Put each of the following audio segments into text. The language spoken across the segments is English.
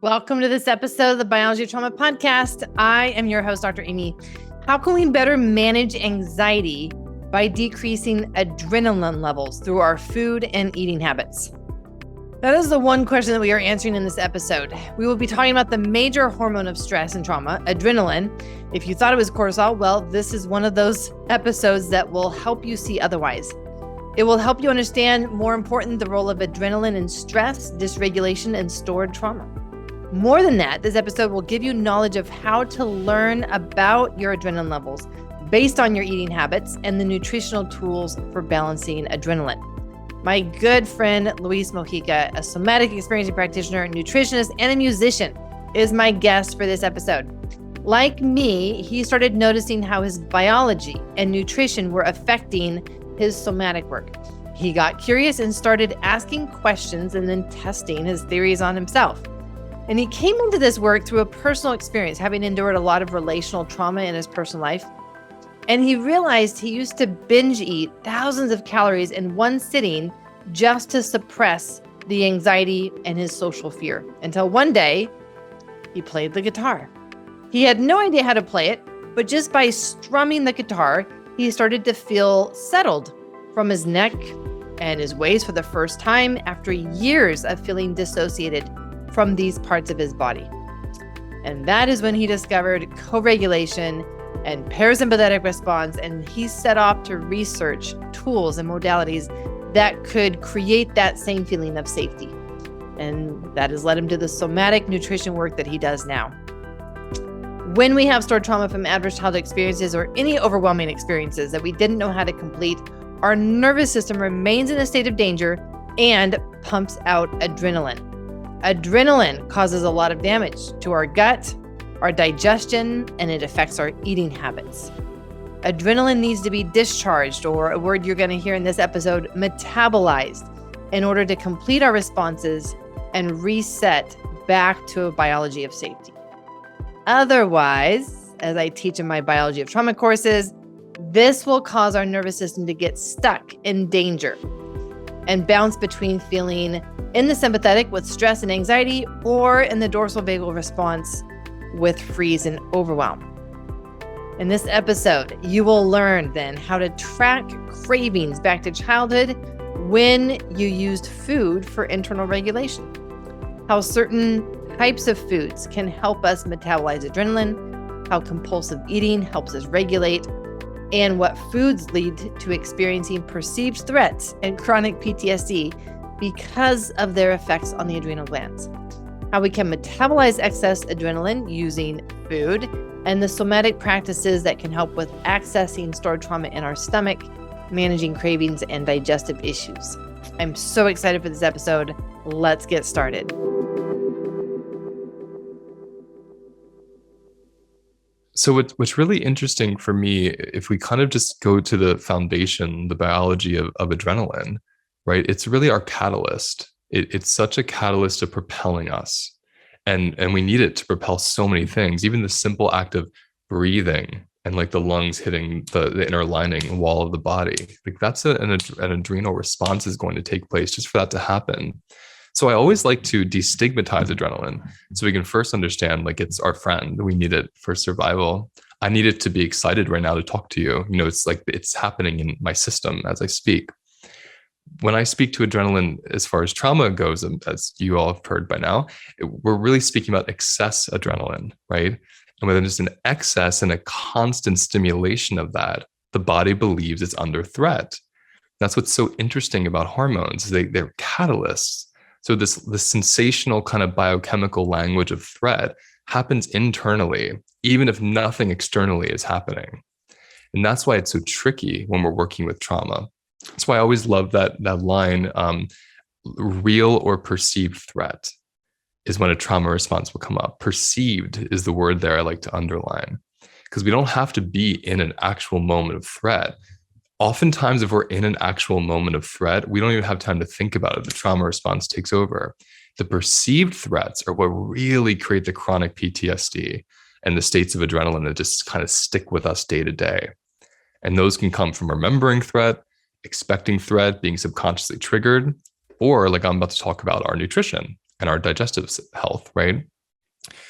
Welcome to this episode of the Biology of Trauma podcast. I am your host, Dr. Aimie. How can we better manage anxiety by decreasing adrenaline levels through our food and eating habits? That is the one question that we are answering in this episode. We will be talking about the major hormone of stress and trauma, adrenaline. If you thought it was cortisol, well, this is one of those episodes that will help you see otherwise. It will help you understand, more important, the role of adrenaline in stress, dysregulation, and stored trauma. More than that, this episode will give you knowledge of how to learn about your adrenaline levels based on your eating habits and the nutritional tools for balancing adrenaline. My good friend, Luis Mojica, a somatic experiencing practitioner, nutritionist, and a musician, is my guest for this episode. Like me, he started noticing how his biology and nutrition were affecting his somatic work. He got curious and started asking questions and then testing his theories on himself. And he came into this work through a personal experience, having endured a lot of relational trauma in his personal life. And he realized he used to binge eat thousands of calories in one sitting just to suppress the anxiety and his social fear. Until one day, he played the guitar. He had no idea how to play it, but just by strumming the guitar, he started to feel settled from his neck and his waist for the first time after years of feeling dissociated from these parts of his body. And that is when he discovered co-regulation and parasympathetic response, and he set off to research tools and modalities that could create that same feeling of safety. And that has led him to the somatic nutrition work that he does now. When we have stored trauma from adverse childhood experiences or any overwhelming experiences that we didn't know how to complete, our nervous system remains in a state of danger and pumps out adrenaline. Adrenaline causes a lot of damage to our gut, our digestion, and it affects our eating habits. Adrenaline needs to be discharged, or a word you're going to hear in this episode, metabolized, in order to complete our responses and reset back to a biology of safety. Otherwise, as I teach in my biology of trauma courses, this will cause our nervous system to get stuck in danger and bounce between feeling in the sympathetic with stress and anxiety or in the dorsal vagal response with freeze and overwhelm. In this episode, you will learn then how to track cravings back to childhood when you used food for internal regulation, how certain types of foods can help us metabolize adrenaline, how compulsive eating helps us regulate, and what foods lead to experiencing perceived threats and chronic PTSD because of their effects on the adrenal glands, how we can metabolize excess adrenaline using food, and the somatic practices that can help with accessing stored trauma in our stomach, managing cravings, and digestive issues. I'm so excited for this episode. Let's get started. So what's really interesting for me, if we kind of just go to the foundation, the biology of adrenaline, right? It's really our catalyst. It's such a catalyst of propelling us. And we need it to propel so many things, even the simple act of breathing and like the lungs hitting the inner lining wall of the body. Like that's an adrenal response is going to take place just for that to happen. So I always like to destigmatize adrenaline so we can first understand like it's our friend. We need it for survival. I need it to be excited right now to talk to you. You know, it's like it's happening in my system as I speak. When I speak to adrenaline as far as trauma goes, as you all have heard by now, we're really speaking about excess adrenaline, right? And when there's an excess and a constant stimulation of that, the body believes it's under threat. That's what's so interesting about hormones. They're catalysts. So this sensational kind of biochemical language of threat happens internally, even if nothing externally is happening. And that's why it's so tricky when we're working with trauma. That's why I always love that line, real or perceived threat is when a trauma response will come up. Perceived is the word there I like to underline, because we don't have to be in an actual moment of threat. Oftentimes, if we're in an actual moment of threat, we don't even have time to think about it. The trauma response takes over. The perceived threats are what really create the chronic PTSD and the states of adrenaline that just kind of stick with us day to day. And those can come from remembering threat, expecting threat, being subconsciously triggered, or like I'm about to talk about, our nutrition. and our digestive health, right?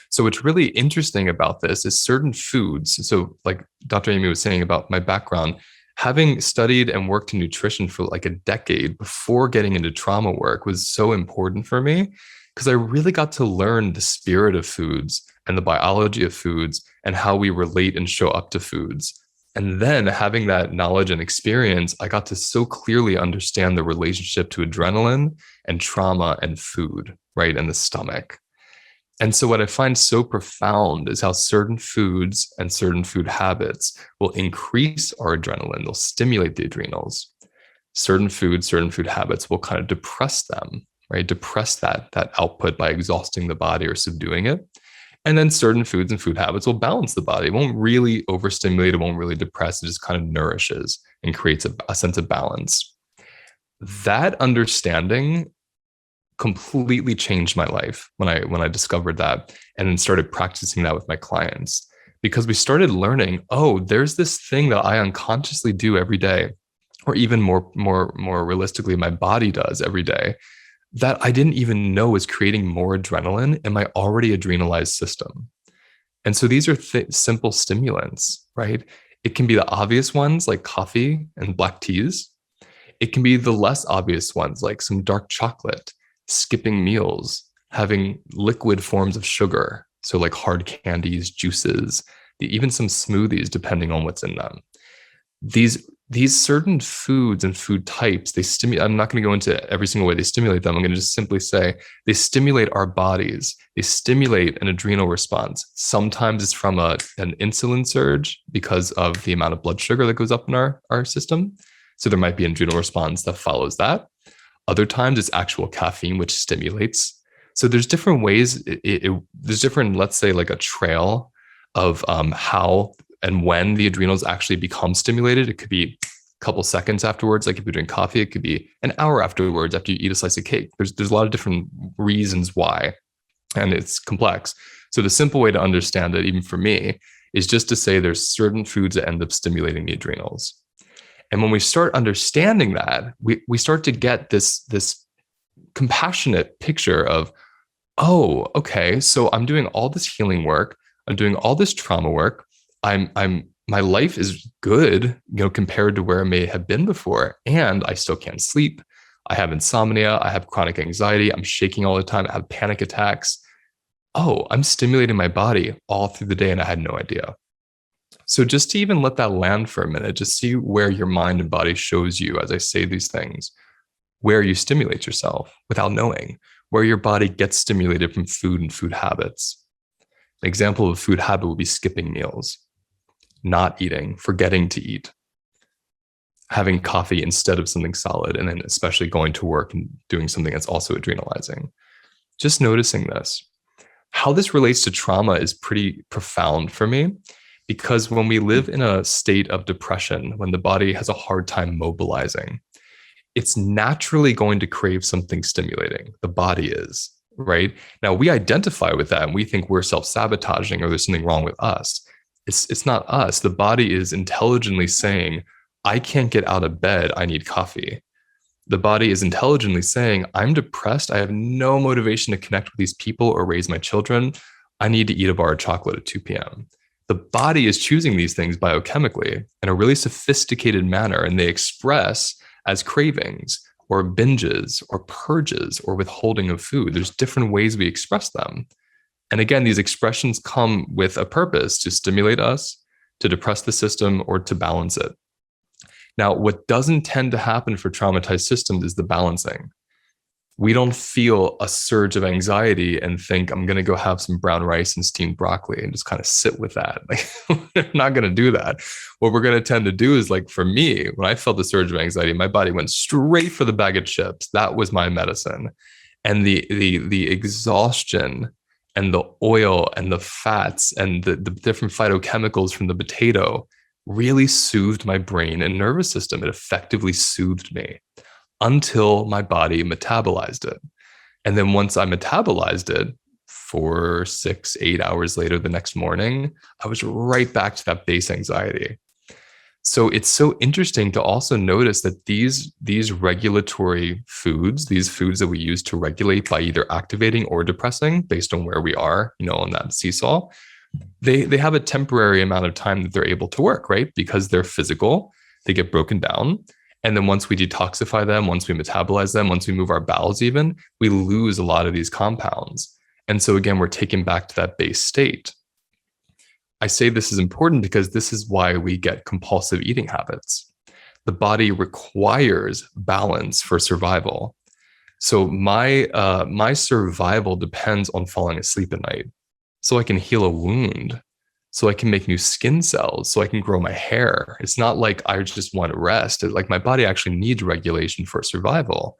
So what's really interesting about this is certain foods. So like Dr. Aimie was saying about my background, having studied and worked in nutrition for like a decade before getting into trauma work was so important for me because I really got to learn the spirit of foods and the biology of foods and how we relate and show up to foods. And then having that knowledge and experience, I got to so clearly understand the relationship to adrenaline and trauma and food, right? And the stomach. And so what I find so profound is how certain foods and certain food habits will increase our adrenaline. They'll stimulate the adrenals. Certain foods, certain food habits will kind of depress them, right? Depress that output by exhausting the body or subduing it. And then certain foods and food habits will balance the body. It won't really overstimulate. It won't really depress. It just kind of nourishes and creates a sense of balance. That understanding completely changed my life when I discovered that and then started practicing that with my clients, because we started learning, oh, there's this thing that I unconsciously do every day, or even more realistically, my body does every day, that I didn't even know is creating more adrenaline in my already adrenalized system. And so these are simple stimulants, right? It can be the obvious ones like coffee and black teas. It can be the less obvious ones like some dark chocolate, skipping meals, having liquid forms of sugar. So like hard candies, juices, even some smoothies, depending on what's in them. These certain foods and food types, they stimulate. I'm not going to go into every single way they stimulate them. I'm going to just simply say they stimulate our bodies. They stimulate an adrenal response. Sometimes it's from an insulin surge because of the amount of blood sugar that goes up in our system. So there might be an adrenal response that follows that. Other times it's actual caffeine, which stimulates. So there's different ways. There's different, let's say like a trail of how and when the adrenals actually become stimulated. It could be a couple seconds afterwards. Like if you drink coffee, it could be an hour afterwards after you eat a slice of cake. There's a lot of different reasons why, and it's complex. So the simple way to understand it, even for me, is just to say there's certain foods that end up stimulating the adrenals. And when we start understanding that, we start to get this compassionate picture of, oh, okay, so I'm doing all this healing work. I'm doing all this trauma work. My life is good, compared to where it may have been before. And I still can't sleep. I have insomnia. I have chronic anxiety. I'm shaking all the time. I have panic attacks. Oh, I'm stimulating my body all through the day and I had no idea. So just to even let that land for a minute, just see where your mind and body shows you, as I say these things, where you stimulate yourself without knowing, where your body gets stimulated from food and food habits. An example of a food habit would be skipping meals, not eating, forgetting to eat, having coffee instead of something solid, and then especially going to work and doing something that's also adrenalizing. Just noticing this. How this relates to trauma is pretty profound for me, because when we live in a state of depression, when the body has a hard time mobilizing, it's naturally going to crave something stimulating. The body is, right? Now, we identify with that and we think we're self-sabotaging or there's something wrong with us. It's not us. The body is intelligently saying, I can't get out of bed. I need coffee. The body is intelligently saying, I'm depressed. I have no motivation to connect with these people or raise my children. I need to eat a bar of chocolate at 2 p.m. The body is choosing these things biochemically in a really sophisticated manner, and they express as cravings or binges or purges or withholding of food. There's different ways we express them. And again, these expressions come with a purpose to stimulate us, to depress the system, or to balance it. Now, what doesn't tend to happen for traumatized systems is the balancing. We don't feel a surge of anxiety and think, I'm going to go have some brown rice and steamed broccoli and just kind of sit with that. Like, we're not going to do that. What we're going to tend to do is, like, for me, when I felt the surge of anxiety, my body went straight for the bag of chips. That was my medicine. And the exhaustion and the oil and the fats and the different phytochemicals from the potato really soothed my brain and nervous system. It effectively soothed me until my body metabolized it. And then once I metabolized it, 4, 6, 8 hours later the next morning, I was right back to that base anxiety. So it's so interesting to also notice that these regulatory foods, these foods that we use to regulate by either activating or depressing based on where we are, on that seesaw, they have a temporary amount of time that they're able to work, right? Because they're physical, they get broken down. And then once we detoxify them, once we metabolize them, once we move our bowels even, we lose a lot of these compounds. And so again, we're taken back to that base state. I say this is important because this is why we get compulsive eating habits. The body requires balance for survival. So my survival depends on falling asleep at night, so I can heal a wound, so I can make new skin cells, so I can grow my hair. It's not like I just want to rest. It's like my body actually needs regulation for survival.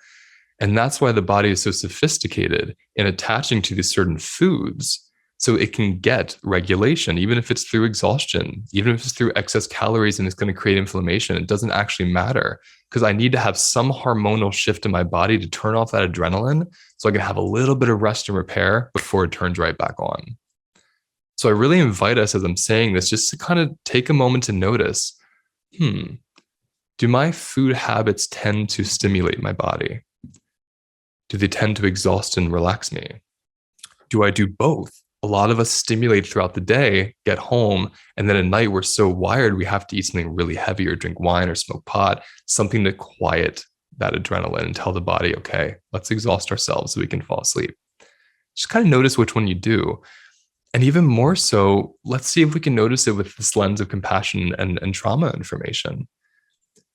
And that's why the body is so sophisticated in attaching to these certain foods so it can get regulation, even if it's through exhaustion, even if it's through excess calories and it's going to create inflammation. It doesn't actually matter because I need to have some hormonal shift in my body to turn off that adrenaline so I can have a little bit of rest and repair before it turns right back on. So I really invite us, as I'm saying this, just to kind of take a moment to notice, do my food habits tend to stimulate my body? Do they tend to exhaust and relax me? Do I do both? A lot of us stimulate throughout the day, get home, and then at night we're so wired we have to eat something really heavy or drink wine or smoke pot, something to quiet that adrenaline and tell the body, okay, let's exhaust ourselves so we can fall asleep. Just kind of notice which one you do. And even more so, let's see if we can notice it with this lens of compassion and trauma information.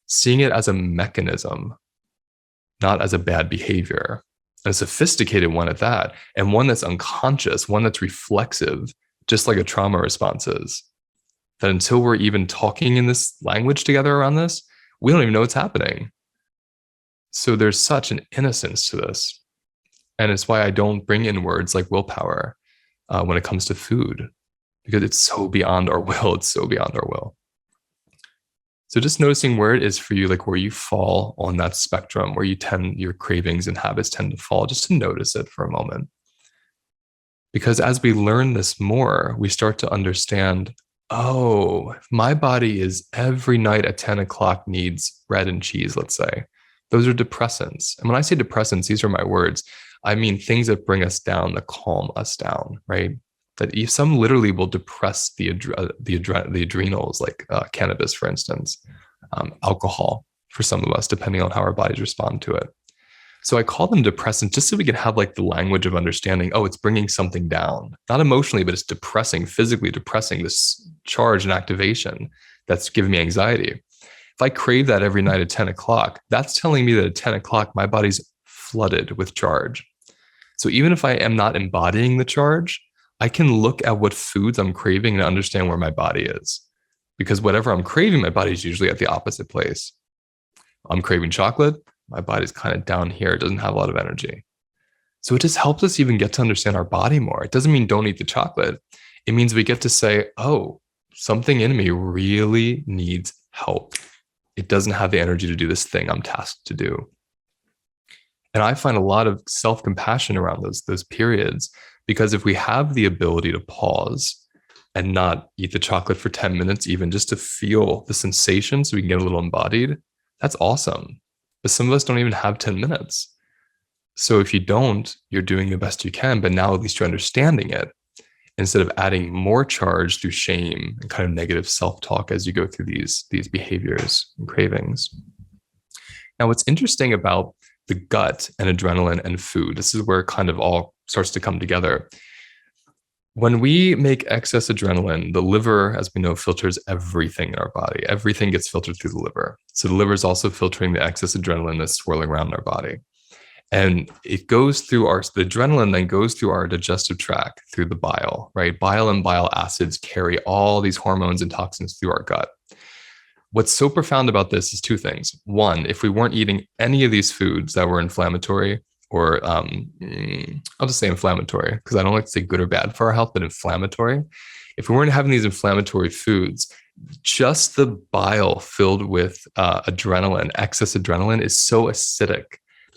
Seeing it as a mechanism, not as a bad behavior. A sophisticated one at that, and one that's unconscious, one that's reflexive, just like a trauma response is. That until we're even talking in this language together around this, we don't even know what's happening. So there's such an innocence to this. And it's why I don't bring in words like willpower when it comes to food, because it's so beyond our will. It's so beyond our will. So just noticing where it is for you, like where you fall on that spectrum, where your cravings and habits tend to fall, just to notice it for a moment. Because as we learn this more, we start to understand, oh, my body is every night at 10 o'clock needs bread and cheese, let's say. Those are depressants. And when I say depressants, these are my words. I mean things that bring us down, that calm us down, right? That some literally will depress the adrenals, like cannabis, for instance, alcohol for some of us, depending on how our bodies respond to it. So I call them depressants just so we can have like the language of understanding, oh, it's bringing something down, not emotionally, but it's depressing, physically depressing this charge and activation that's giving me anxiety. If I crave that every night at 10 o'clock, that's telling me that at 10 o'clock, my body's flooded with charge. So even if I am not embodying the charge, I can look at what foods I'm craving and understand where my body is. Because whatever I'm craving, my body's usually at the opposite place. I'm craving chocolate, my body's kind of down here. It doesn't have a lot of energy. So it just helps us even get to understand our body more. It doesn't mean don't eat the chocolate. It means we get to say, oh, something in me really needs help. It doesn't have the energy to do this thing I'm tasked to do. And I find a lot of self-compassion around those periods, because if we have the ability to pause and not eat the chocolate for 10 minutes, even just to feel the sensation so we can get a little embodied, that's awesome. But some of us don't even have 10 minutes. So if you don't, you're doing the best you can, but now at least you're understanding it instead of adding more charge through shame and kind of negative self-talk as you go through these behaviors and cravings. Now, what's interesting about the gut and adrenaline and food, this is where it kind of all starts to come together. When we make excess adrenaline, the liver, as we know, filters everything in our body. Everything gets filtered through the liver. So the liver is also filtering the excess adrenaline that's swirling around in our body. And it goes through the adrenaline then goes through our digestive tract, through the bile, right? Bile and bile acids carry all these hormones and toxins through our gut. What's so profound about this is two things. One, if we weren't eating any of these foods that were inflammatory, or I'll just say inflammatory, because I don't like to say good or bad for our health, but inflammatory. If we weren't having these inflammatory foods, just the bile filled with adrenaline, excess adrenaline, is so acidic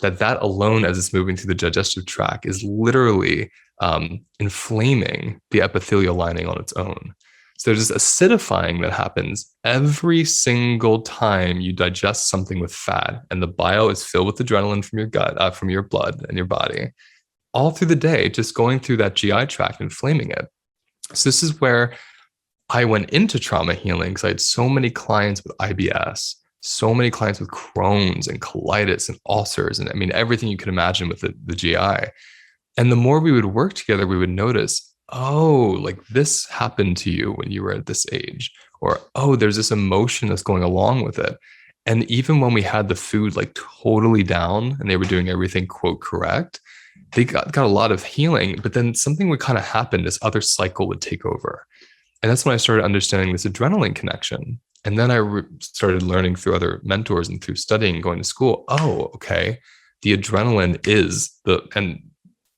that alone, as it's moving through the digestive tract, is literally inflaming the epithelial lining on its own. So there's this acidifying that happens every single time you digest something with fat, and the bile is filled with adrenaline from your gut, from your blood and your body, all through the day, just going through that GI tract, inflaming it. So this is where I went into trauma healing, because I had so many clients with IBS, so many clients with Crohn's and colitis and ulcers, and I mean, everything you could imagine with the GI. And the more we would work together, we would notice, oh, like this happened to you when you were at this age, or, oh, there's this emotion that's going along with it. And even when we had the food like totally down and they were doing everything, quote, correct, they got a lot of healing, but then something would kind of happen, this other cycle would take over. And that's when I started understanding this adrenaline connection. And then I started learning through other mentors and through studying, going to school. Oh, okay. The adrenaline is and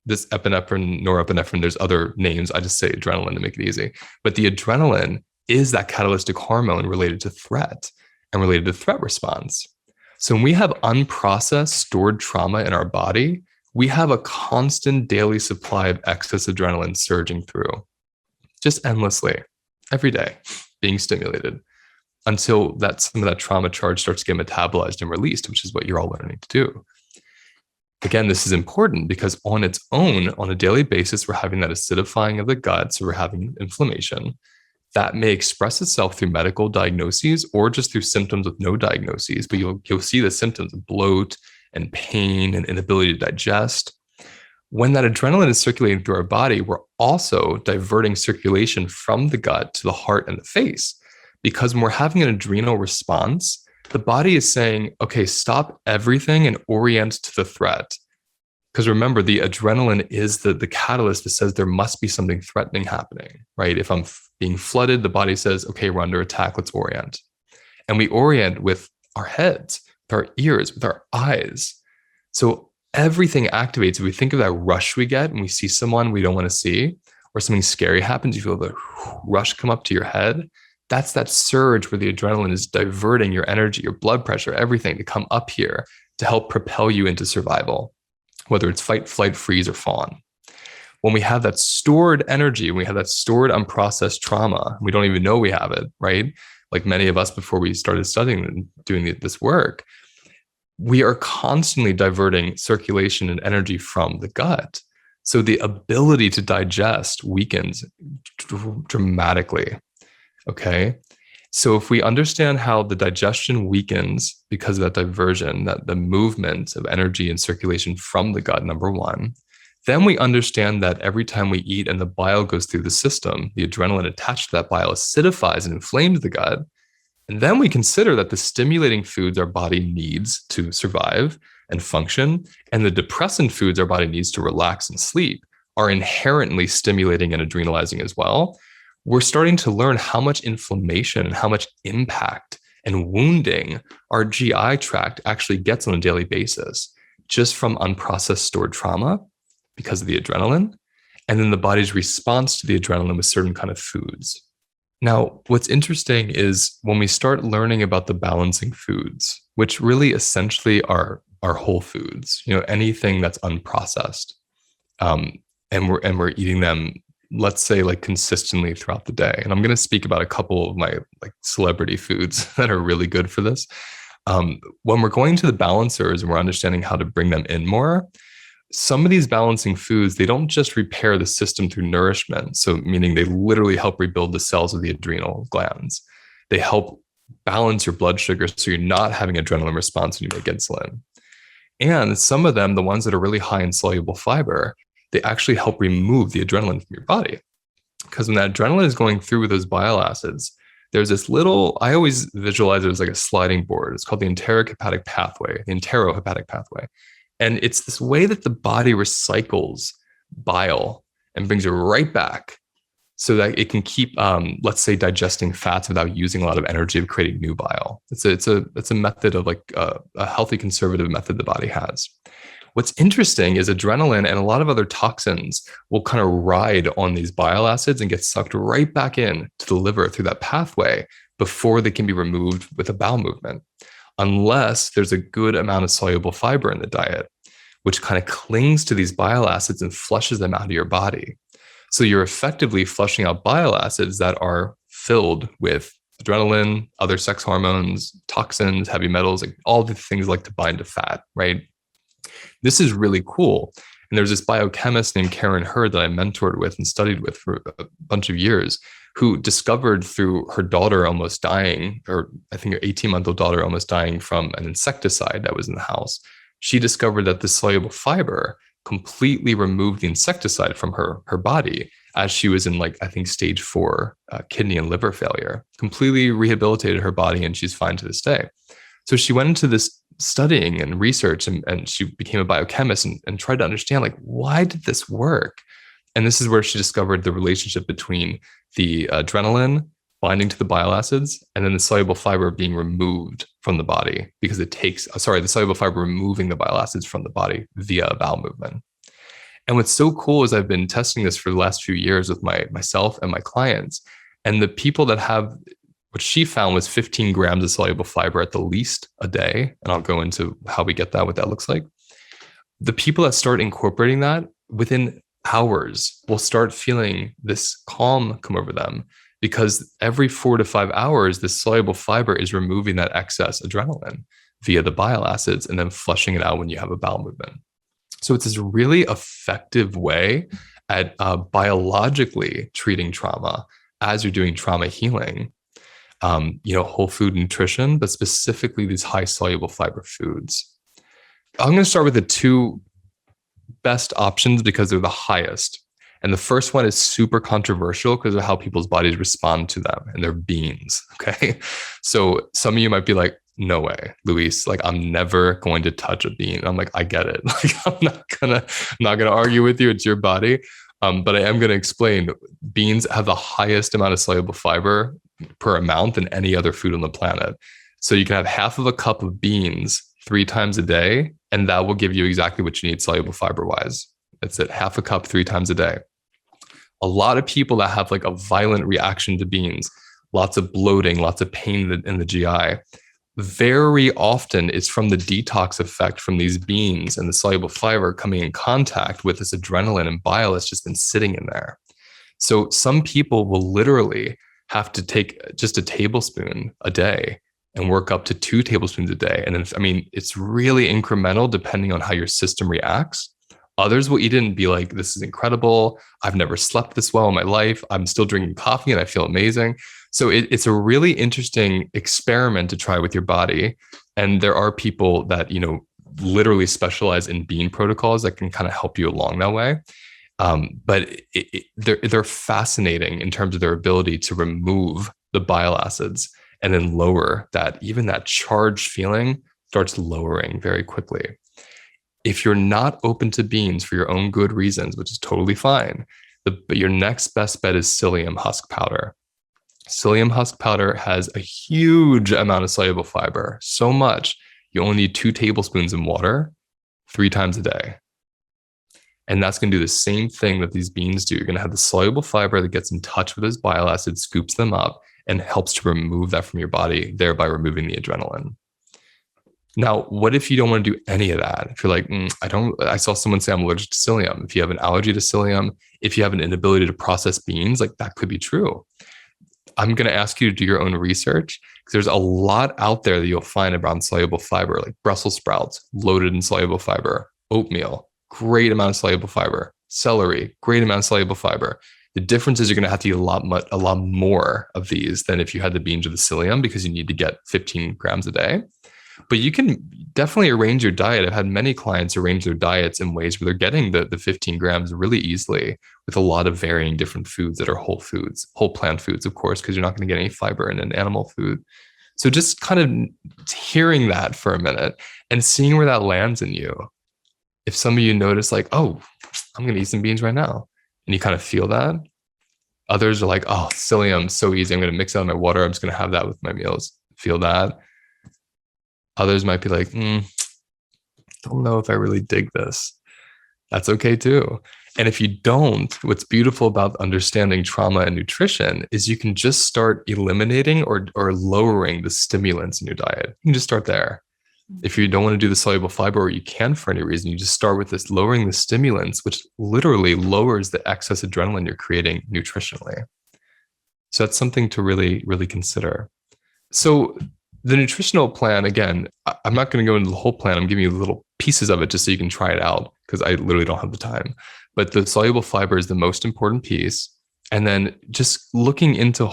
this epinephrine, norepinephrine, there's other names. I just say adrenaline to make it easy. But the adrenaline is that catalytic hormone related to threat and related to threat response. So when we have unprocessed, stored trauma in our body, we have a constant daily supply of excess adrenaline surging through, just endlessly, every day, being stimulated until some of that trauma charge starts to get metabolized and released, which is what you're all learning to do. Again, this is important because on its own, on a daily basis, we're having that acidifying of the gut, so we're having inflammation. That may express itself through medical diagnoses or just through symptoms with no diagnoses, but you'll see the symptoms of bloat and pain and inability to digest. When that adrenaline is circulating through our body, we're also diverting circulation from the gut to the heart and the face. Because when we're having an adrenal response, the body is saying, okay, stop everything and orient to the threat. Because remember, the adrenaline is the catalyst that says there must be something threatening happening, right? If I'm being flooded, the body says, okay, we're under attack, let's orient. And we orient with our heads, with our ears, with our eyes. So everything activates. If we think of that rush we get when we see someone we don't want to see, or something scary happens, you feel the rush come up to your head. That's that surge where the adrenaline is diverting your energy, your blood pressure, everything to come up here to help propel you into survival, whether it's fight, flight, freeze, or fawn. When we have that stored energy, when we have that stored unprocessed trauma, we don't even know we have it, right? Like many of us before we started studying and doing this work, we are constantly diverting circulation and energy from the gut. So the ability to digest weakens dramatically. Okay. So if we understand how the digestion weakens because of that diversion, that the movement of energy and circulation from the gut, number one, then we understand that every time we eat and the bile goes through the system, the adrenaline attached to that bile acidifies and inflames the gut. And then we consider that the stimulating foods our body needs to survive and function, and the depressant foods our body needs to relax and sleep are inherently stimulating and adrenalizing as well. We're starting to learn how much inflammation and how much impact and wounding our GI tract actually gets on a daily basis, just from unprocessed stored trauma because of the adrenaline, and then the body's response to the adrenaline with certain kind of foods. Now, what's interesting is when we start learning about the balancing foods, which really essentially are whole foods, anything that's unprocessed, and we're eating them, let's say, like consistently throughout the day. And I'm going to speak about a couple of my like celebrity foods that are really good for this. When we're going to the balancers and we're understanding how to bring them in more, some of these balancing foods, they don't just repair the system through nourishment. So meaning they literally help rebuild the cells of the adrenal glands. They help balance your blood sugar so you're not having adrenaline response when you make insulin. And some of them, the ones that are really high in soluble fiber, they actually help remove the adrenaline from your body. Because when that adrenaline is going through with those bile acids, there's this little, I always visualize it as like a sliding board. It's called the enterohepatic pathway, the enterohepatic pathway. And it's this way that the body recycles bile and brings it right back so that it can keep, let's say, digesting fats without using a lot of energy of creating new bile. It's a method of like a healthy conservative method the body has. What's interesting is adrenaline and a lot of other toxins will kind of ride on these bile acids and get sucked right back in to the liver through that pathway before they can be removed with a bowel movement, unless there's a good amount of soluble fiber in the diet, which kind of clings to these bile acids and flushes them out of your body. So you're effectively flushing out bile acids that are filled with adrenaline, other sex hormones, toxins, heavy metals, like all the things like to bind to fat, right? This is really cool. And there's this biochemist named Karen Hurd that I mentored with and studied with for a bunch of years, who discovered through her daughter almost dying, or I think her 18-month-old daughter almost dying from an insecticide that was in the house. She discovered that the soluble fiber completely removed the insecticide from her body as she was in, like, I think stage 4 kidney and liver failure, completely rehabilitated her body, and she's fine to this day. So she went into this studying and research, and she became a biochemist and tried to understand, like, why did this work? And this is where she discovered the relationship between the adrenaline binding to the bile acids and then the soluble fiber being removed from the body, because it takes, the soluble fiber removing the bile acids from the body via a bowel movement. And what's so cool is I've been testing this for the last few years with myself and my clients, and the people that have, what she found was 15 grams of soluble fiber at the least a day. And I'll go into how we get that, what that looks like. The people that start incorporating that within hours will start feeling this calm come over them, because every 4 to 5 hours, the soluble fiber is removing that excess adrenaline via the bile acids and then flushing it out when you have a bowel movement. So it's this really effective way at biologically treating trauma as you're doing trauma healing. Whole food nutrition, but specifically these high soluble fiber foods. I'm going to start with the 2 best options because they're the highest. And the first one is super controversial because of how people's bodies respond to them, and they're beans. Okay. So some of you might be like, no way, Luis, like, I'm never going to touch a bean. I'm like, I get it. Like, I'm not gonna argue with you. It's your body. But I am going to explain, beans have the highest amount of soluble fiber per amount than any other food on the planet. So you can have half of a cup of beans 3 times a day, and that will give you exactly what you need soluble fiber wise. That's it, half a cup 3 times a day. A lot of people that have like a violent reaction to beans, lots of bloating, lots of pain in the GI, very often it's from the detox effect from these beans and the soluble fiber coming in contact with this adrenaline and bile that's just been sitting in there. So some people will literally have to take just a tablespoon a day and work up to 2 tablespoons a day. And then, it's really incremental depending on how your system reacts. Others will eat it and be like, this is incredible. I've never slept this well in my life. I'm still drinking coffee and I feel amazing. So it's a really interesting experiment to try with your body. And there are people that, literally specialize in bean protocols that can kind of help you along that way. But they're fascinating in terms of their ability to remove the bile acids and then lower that, even that charged feeling starts lowering very quickly. If you're not open to beans for your own good reasons, which is totally fine, but your next best bet is psyllium husk powder. Psyllium husk powder has a huge amount of soluble fiber, so much you only need 2 tablespoons in water 3 times a day. And that's going to do the same thing that these beans do. You're going to have the soluble fiber that gets in touch with those bile acids, scoops them up, and helps to remove that from your body, thereby removing the adrenaline. Now, what if you don't want to do any of that? If you're like, I saw someone say I'm allergic to psyllium. If you have an allergy to psyllium, if you have an inability to process beans, like, that could be true. I'm going to ask you to do your own research, because there's a lot out there that you'll find around soluble fiber, like Brussels sprouts, loaded in soluble fiber, oatmeal, great amount of soluble fiber, celery, great amount of soluble fiber. The difference is you're going to have to eat a lot more of these than if you had the beans or the psyllium, because you need to get 15 grams a day. But you can definitely arrange your diet. I've had many clients arrange their diets in ways where they're getting the 15 grams really easily with a lot of varying different foods that are whole foods, whole plant foods, of course, because you're not going to get any fiber in an animal food. So just kind of hearing that for a minute and seeing where that lands in you. If some of you notice like, oh, I'm going to eat some beans right now, and you kind of feel that. Others are like, oh, psyllium, so easy. I'm going to mix out my water. I'm just going to have that with my meals. Feel that. Others might be like, don't know if I really dig this. That's okay too. And if you don't, what's beautiful about understanding trauma and nutrition is you can just start eliminating or lowering the stimulants in your diet. You can just start there. If you don't want to do the soluble fiber, or you can for any reason, you just start with this lowering the stimulants, which literally lowers the excess adrenaline you're creating nutritionally. So that's something to really, really consider. So the nutritional plan, again, I'm not going to go into the whole plan. I'm giving you little pieces of it just so you can try it out because I literally don't have the time. But the soluble fiber is the most important piece. And then just looking into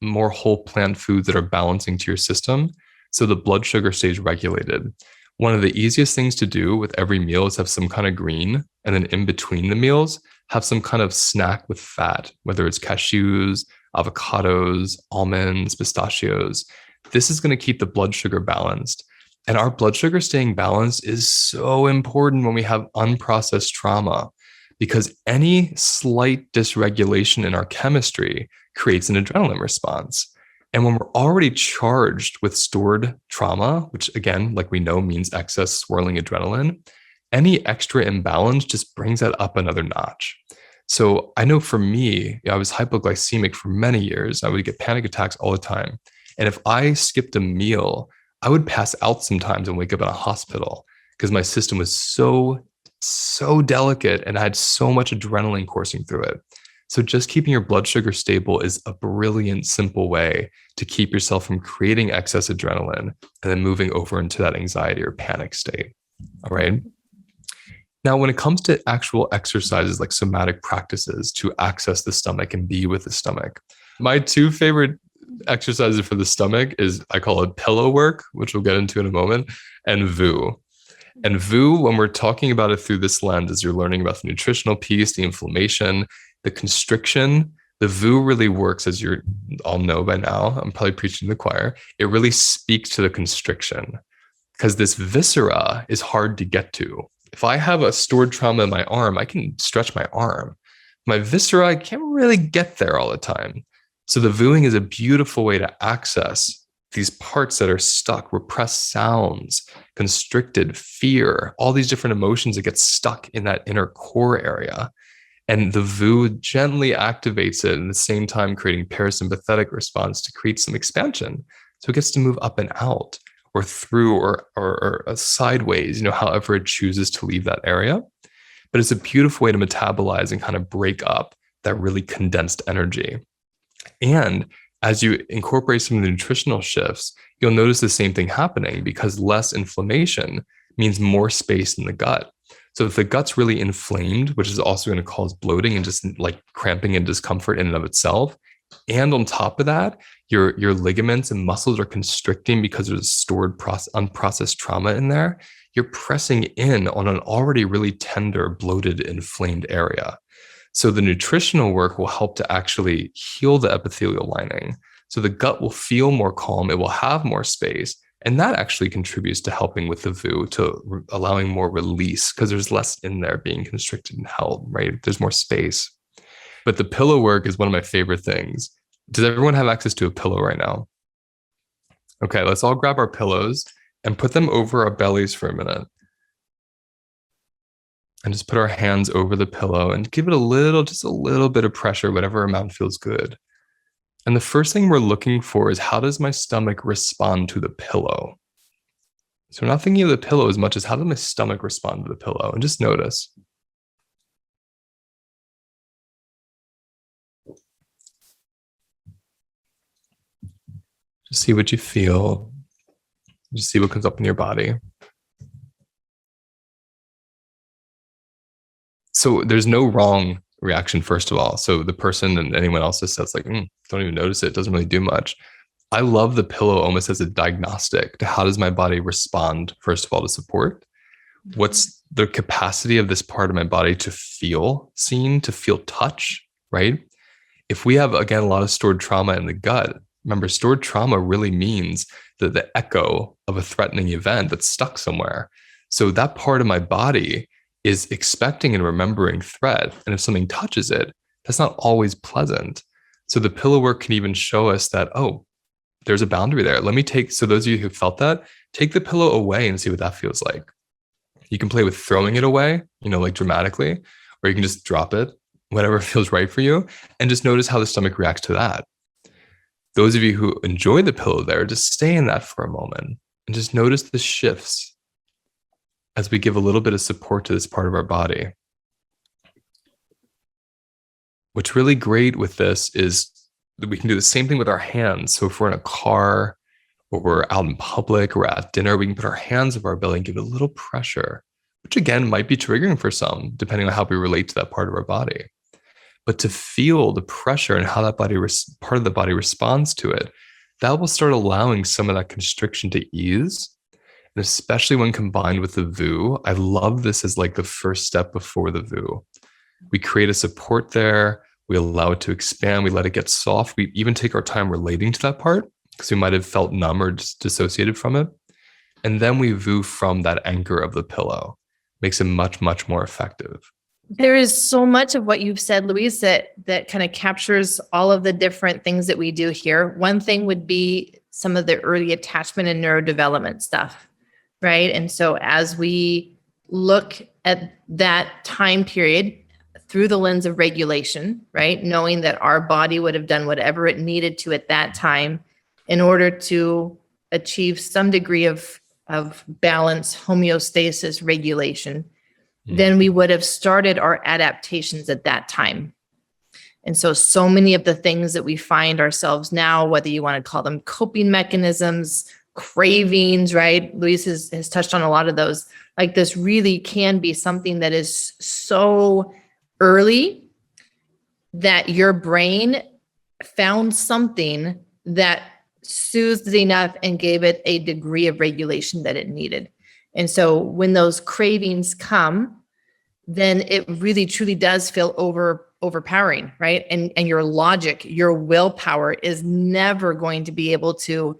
more whole plant foods that are balancing to your system so the blood sugar stays regulated. One of the easiest things to do with every meal is have some kind of green, and then in between the meals, have some kind of snack with fat, whether it's cashews, avocados, almonds, pistachios. This is going to keep the blood sugar balanced. And our blood sugar staying balanced is so important when we have unprocessed trauma, because any slight dysregulation in our chemistry creates an adrenaline response. And when we're already charged with stored trauma, which again, like we know means excess swirling adrenaline, any extra imbalance just brings that up another notch. So I know for me, I was hypoglycemic for many years. I would get panic attacks all the time. And if I skipped a meal, I would pass out sometimes and wake up in a hospital because my system was so delicate and I had so much adrenaline coursing through it. So just keeping your blood sugar stable is a brilliant, simple way to keep yourself from creating excess adrenaline and then moving over into that anxiety or panic state. All right. Now, when it comes to actual exercises like somatic practices to access the stomach and be with the stomach, my two favorite exercises for the stomach is I call it pillow work, which we'll get into in a moment, and VU. And VU, when we're talking about it through this lens, as you're learning about the nutritional piece, the inflammation, the constriction, the VU really works, as you all know by now. I'm probably preaching to the choir. It really speaks to the constriction because this viscera is hard to get to. If I have a stored trauma in my arm, I can stretch my arm. My viscera, I can't really get there all the time. So the VUing is a beautiful way to access these parts that are stuck, repressed sounds, constricted fear, all these different emotions that get stuck in that inner core area. And the VU gently activates it, and at the same time creating parasympathetic response to create some expansion. So it gets to move up and out or through or sideways, however it chooses to leave that area. But it's a beautiful way to metabolize and kind of break up that really condensed energy. And as you incorporate some of the nutritional shifts, you'll notice the same thing happening because less inflammation means more space in the gut. So if the gut's really inflamed, which is also going to cause bloating and just like cramping and discomfort in and of itself, and on top of that, your ligaments and muscles are constricting because there's stored unprocessed trauma in there, you're pressing in on an already really tender, bloated, inflamed area. So the nutritional work will help to actually heal the epithelial lining. So the gut will feel more calm, it will have more space, and that actually contributes to helping with the VU, to allowing more release because there's less in there being constricted and held, right? There's more space. But the pillow work is one of my favorite things. Does everyone have access to a pillow right now? Okay, let's all grab our pillows and put them over our bellies for a minute. And just put our hands over the pillow and give it just a little bit of pressure, whatever amount feels good. And the first thing we're looking for is, how does my stomach respond to the pillow? So we're not thinking of the pillow as much as how does my stomach respond to the pillow? And just notice. Just see what you feel. Just see what comes up in your body. So there's no wrong reaction, first of all. So the person and anyone else just says like, don't even notice it. It doesn't really do much. I love the pillow almost as a diagnostic to how does my body respond, first of all, to support. What's the capacity of this part of my body to feel seen, to feel touch, right? If we have, again, a lot of stored trauma in the gut, remember, stored trauma really means that the echo of a threatening event that's stuck somewhere. So that part of my body is expecting and remembering threat. And if something touches it, that's not always pleasant. So the pillow work can even show us that, oh, there's a boundary there. So those of you who felt that, take the pillow away and see what that feels like. You can play with throwing it away, like dramatically, or you can just drop it, whatever feels right for you, and just notice how the stomach reacts to that. Those of you who enjoy the pillow there, just stay in that for a moment and just notice the shifts as we give a little bit of support to this part of our body. What's really great with this is We can do the same thing with our hands. So if we're in a car or we're out in public or at dinner, we can put our hands over our belly and give it a little pressure, which again might be triggering for some, depending on how we relate to that part of our body. But to feel the pressure and how that part of the body responds to it, that will start allowing some of that constriction to ease. And especially when combined with the VU, I love this as like the first step before the VU. We create a support there. We allow it to expand. We let it get soft. We even take our time relating to that part because we might have felt numb or dissociated from it. And then we VU from that anchor of the pillow. Makes it much, much more effective. There is so much of what you've said, Luis, that kind of captures all of the different things that we do here. One thing would be some of the early attachment and neurodevelopment stuff, right? And so as we look at that time period through the lens of regulation, right? Knowing that our body would have done whatever it needed to at that time in order to achieve some degree of balance, homeostasis, regulation, then we would have started our adaptations at that time. And so many of the things that we find ourselves now, whether you want to call them coping mechanisms, cravings, right? Luis has touched on a lot of those. Like this really can be something that is so early that your brain found something that soothed enough and gave it a degree of regulation that it needed. And so when those cravings come, then it really truly does feel overpowering, right? And your logic, your willpower is never going to be able to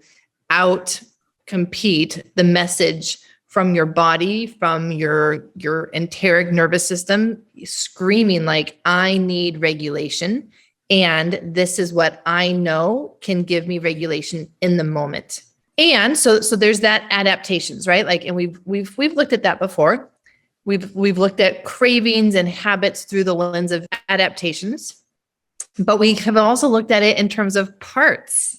out compete the message from your body, from your enteric nervous system screaming like, I need regulation. And this is what I know can give me regulation in the moment. And so there's that adaptations, right? Like, and we've looked at that before. We've looked at cravings and habits through the lens of adaptations, but we have also looked at it in terms of parts,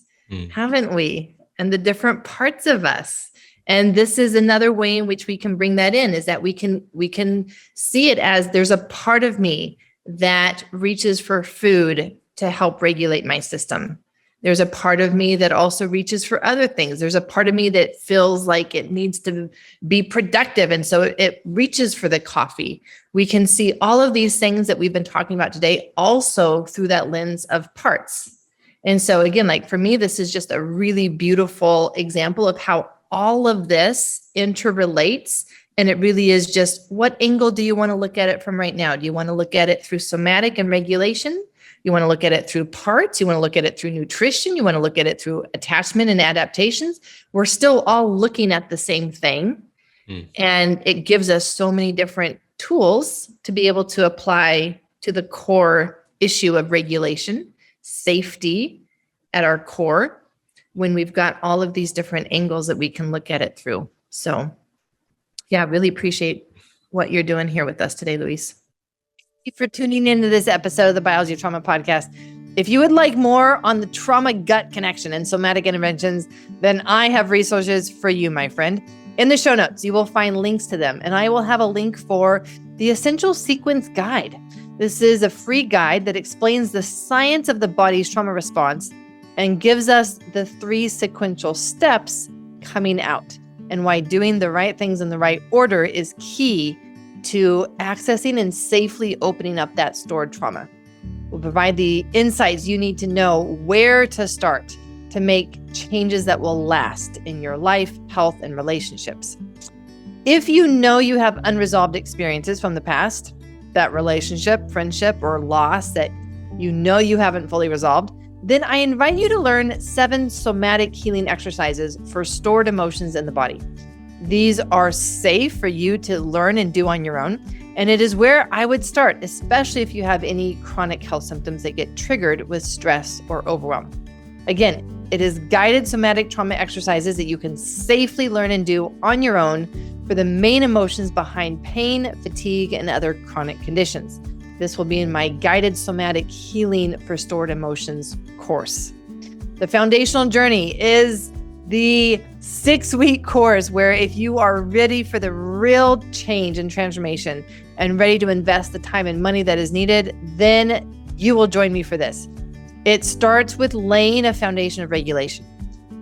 haven't we? And the different parts of us. And this is another way in which we can bring that in, is that we can see it as there's a part of me that reaches for food to help regulate my system. There's a part of me that also reaches for other things. There's a part of me that feels like it needs to be productive. And so it reaches for the coffee. We can see all of these things that we've been talking about today also through that lens of parts. And so again, like for me, this is just a really beautiful example of how all of this interrelates. And it really is just, what angle do you want to look at it from right now? Do you want to look at it through somatic and regulation? You want to look at it through parts. You want to look at it through nutrition. You want to look at it through attachment and adaptations. We're still all looking at the same thing. And it gives us so many different tools to be able to apply to the core issue of regulation, safety at our core, when we've got all of these different angles that we can look at it through. So yeah, really appreciate what you're doing here with us today, Luis. Thank you for tuning into this episode of the Biology of Trauma podcast. If you would like more on the trauma gut connection and somatic interventions, then I have resources for you, my friend. In the show notes, you will find links to them, and I will have a link for the Essential Sequence Guide. This is a free guide that explains the science of the body's trauma response and gives us the 3 sequential steps coming out, and why doing the right things in the right order is key to accessing and safely opening up that stored trauma. We'll provide the insights you need to know where to start to make changes that will last in your life, health, and relationships. If you know you have unresolved experiences from the past, that relationship, friendship, or loss that you know you haven't fully resolved, then I invite you to learn 7 somatic healing exercises for stored emotions in the body. These are safe for you to learn and do on your own. And it is where I would start, especially if you have any chronic health symptoms that get triggered with stress or overwhelm. Again, it is guided somatic trauma exercises that you can safely learn and do on your own for the main emotions behind pain, fatigue, and other chronic conditions. This will be in my guided somatic healing for stored emotions course. The foundational journey is the 6-week course where if you are ready for the real change and transformation and ready to invest the time and money that is needed, then you will join me for this. It starts with laying a foundation of regulation.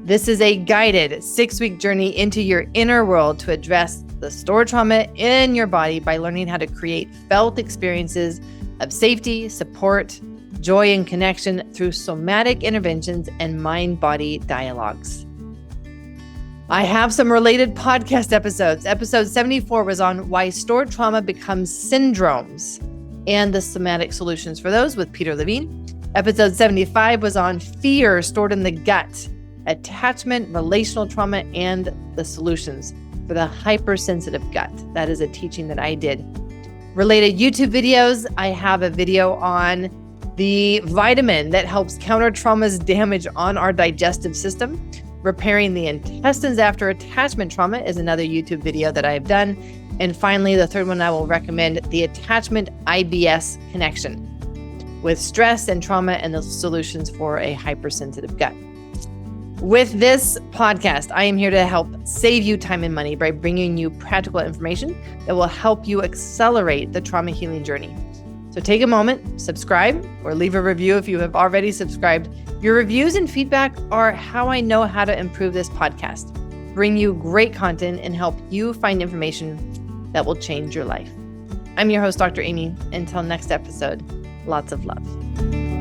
This is a guided 6-week journey into your inner world to address the stored trauma in your body by learning how to create felt experiences of safety, support, joy, and connection through somatic interventions and mind-body dialogues. I have some related podcast episodes. Episode 74 was on why stored trauma becomes syndromes and the somatic solutions for those with Peter Levine. Episode 75 was on fear stored in the gut, attachment, relational trauma, and the solutions for the hypersensitive gut. That is a teaching that I did. Related YouTube videos, I have a video on the vitamin that helps counter trauma's damage on our digestive system. Repairing the intestines after attachment trauma is another YouTube video that I've done. And finally, the third one I will recommend, the attachment IBS connection with stress and trauma and the solutions for a hypersensitive gut. With this podcast, I am here to help save you time and money by bringing you practical information that will help you accelerate the trauma healing journey. So take a moment, subscribe, or leave a review if you have already subscribed. Your reviews and feedback are how I know how to improve this podcast, bring you great content, and help you find information that will change your life. I'm your host, Dr. Aimie. Until next episode, lots of love.